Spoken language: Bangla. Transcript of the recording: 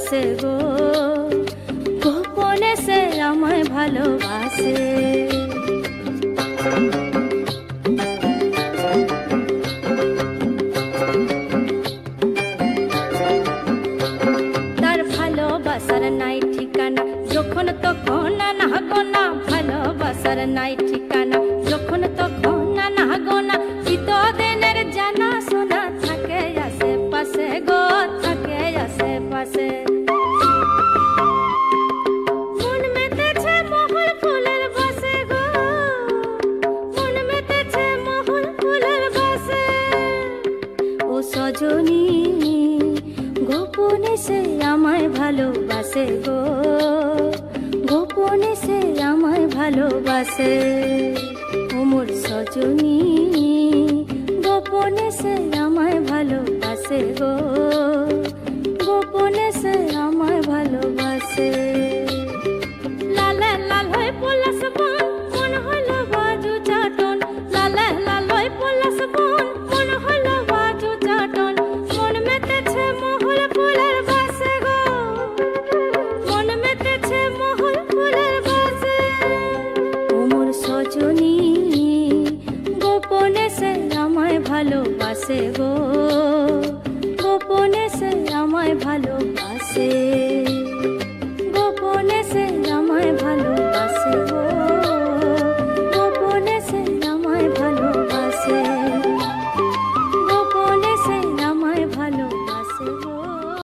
ভালোবাসে গো, গোপনে সে আমায় ভালোবাসে। তার ভালোবাসার নাই ঠিকানা, যখন তখন না গোনা, ভালোবাসার নাই ঠিকানা, যখন তখন না গোনা, চিতদিনের জানা শোনা থাকে আশেপাশে গো, থাকে আশেপাশে। মন মেতেছে মহুল ফুলের বাসে গো, মন মেতেছে মহুল ফুলের বাসে। ও সজনী গোপনে সে আমায় ভালোবাসে গো, গোপনে সে আমায় ভালোবাসে। ও মোর সজনী গোপনে সে আমায় ভালোবাসে গো, গোপনে সে আমায় ভালোবাসে। লালে লাল হয়ে পলাশ বন, মন হইল বাজু চাটন, লালে লাল হয়ে পলাশ বন, মন হইল বাজু চাটন। মন মেতেছে মহুল ফুলের বাসে গো, মন মেতেছে মহুল ফুলের বাসে। ও মোর সজনী গোপনে সে আমায় ভালোবাসে গো, গোপনে সে আমায় ভালোবাসে।